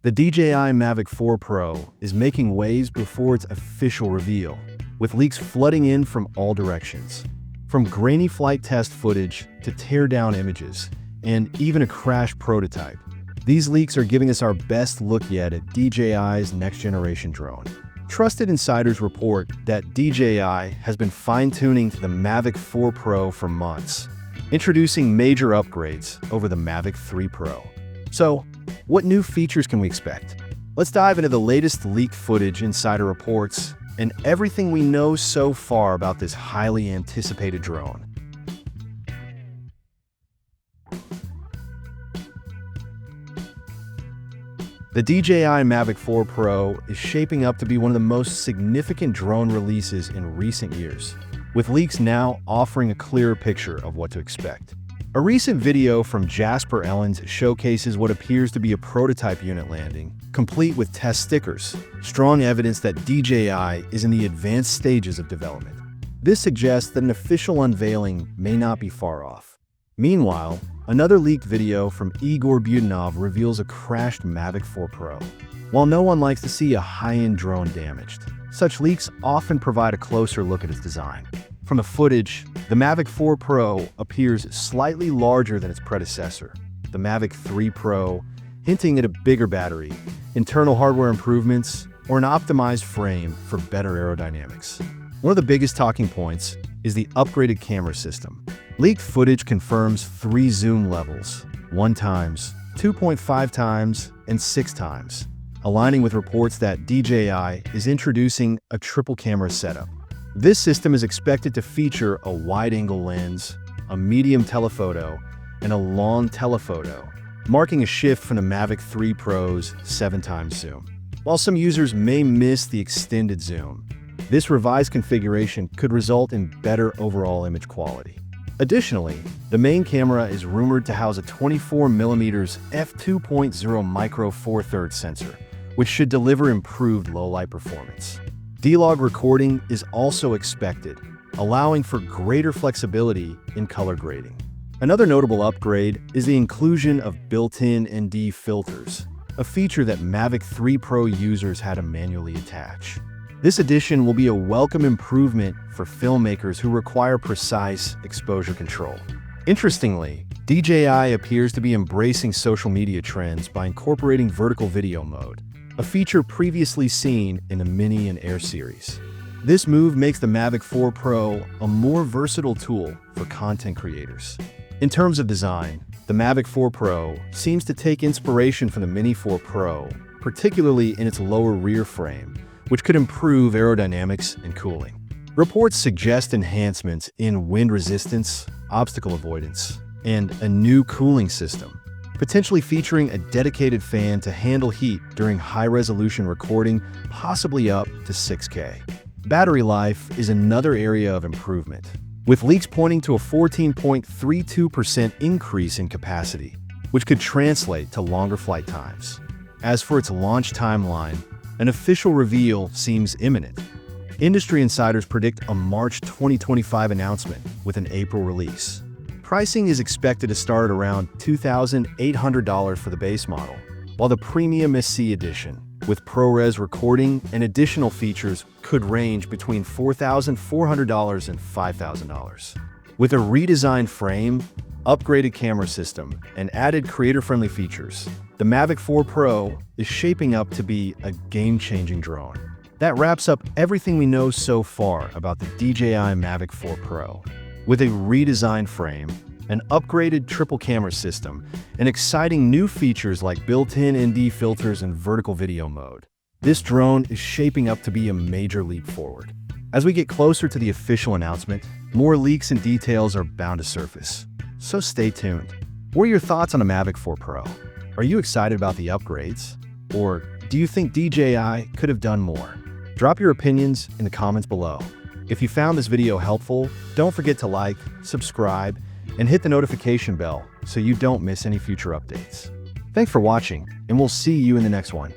The DJI Mavic 4 Pro is making waves before its official reveal, with leaks flooding in from all directions. From grainy flight test footage to tear-down images, and even a crashed prototype. These leaks are giving us our best look yet at DJI's next-generation drone. Trusted insiders report that DJI has been fine-tuning the Mavic 4 Pro for months, introducing major upgrades over the Mavic 3 Pro. So, what new features can we expect? Let's dive into the latest leaked footage, insider reports, and everything we know so far about this highly anticipated drone. The DJI Mavic 4 Pro is shaping up to be one of the most significant drone releases in recent years, with leaks now offering a clearer picture of what to expect. A recent video from Jasper Ellens showcases what appears to be a prototype unit landing, complete with test stickers, strong evidence that DJI is in the advanced stages of development. This suggests that an official unveiling may not be far off. Meanwhile, another leaked video from Igor Budanov reveals a crashed Mavic 4 Pro. While no one likes to see a high-end drone damaged, such leaks often provide a closer look at its design. From the footage, the Mavic 4 Pro appears slightly larger than its predecessor, the Mavic 3 Pro, hinting at a bigger battery, internal hardware improvements, or an optimized frame for better aerodynamics. One of the biggest talking points is the upgraded camera system. Leaked footage confirms 3 zoom levels, 1x, 2.5x, and 6x, aligning with reports that DJI is introducing a triple camera setup. This system is expected to feature a wide-angle lens, a medium telephoto, and a long telephoto, marking a shift from the Mavic 3 Pro's 7x zoom. While some users may miss the extended zoom, this revised configuration could result in better overall image quality. Additionally, the main camera is rumored to house a 24mm f2.0 micro four thirds sensor, which should deliver improved low-light performance. D-Log recording is also expected, allowing for greater flexibility in color grading. Another notable upgrade is the inclusion of built-in ND filters, a feature that Mavic 3 Pro users had to manually attach. This addition will be a welcome improvement for filmmakers who require precise exposure control. Interestingly, DJI appears to be embracing social media trends by incorporating vertical video mode, a feature previously seen in the Mini and Air series. This move makes the Mavic 4 Pro a more versatile tool for content creators. In terms of design, the Mavic 4 Pro seems to take inspiration from the Mini 4 Pro, particularly in its lower rear frame, which could improve aerodynamics and cooling. Reports suggest enhancements in wind resistance, obstacle avoidance, and a new cooling system, potentially featuring a dedicated fan to handle heat during high-resolution recording, possibly up to 6K. Battery life is another area of improvement, with leaks pointing to a 14.32% increase in capacity, which could translate to longer flight times. As for its launch timeline, an official reveal seems imminent. Industry insiders predict a March 2025 announcement with an April release. Pricing is expected to start around $2,800 for the base model, while the Premium SC Edition, with ProRes recording and additional features, could range between $4,400 and $5,000. With a redesigned frame, upgraded camera system, and added creator-friendly features, the Mavic 4 Pro is shaping up to be a game-changing drone. That wraps up everything we know so far about the DJI Mavic 4 Pro. With a redesigned frame, an upgraded triple camera system, and exciting new features like built-in ND filters and vertical video mode, this drone is shaping up to be a major leap forward. As we get closer to the official announcement, more leaks and details are bound to surface. So stay tuned. What are your thoughts on the Mavic 4 Pro? Are you excited about the upgrades? Or do you think DJI could have done more? Drop your opinions in the comments below. If you found this video helpful, don't forget to like, subscribe, and hit the notification bell so you don't miss any future updates. Thanks for watching, and we'll see you in the next one.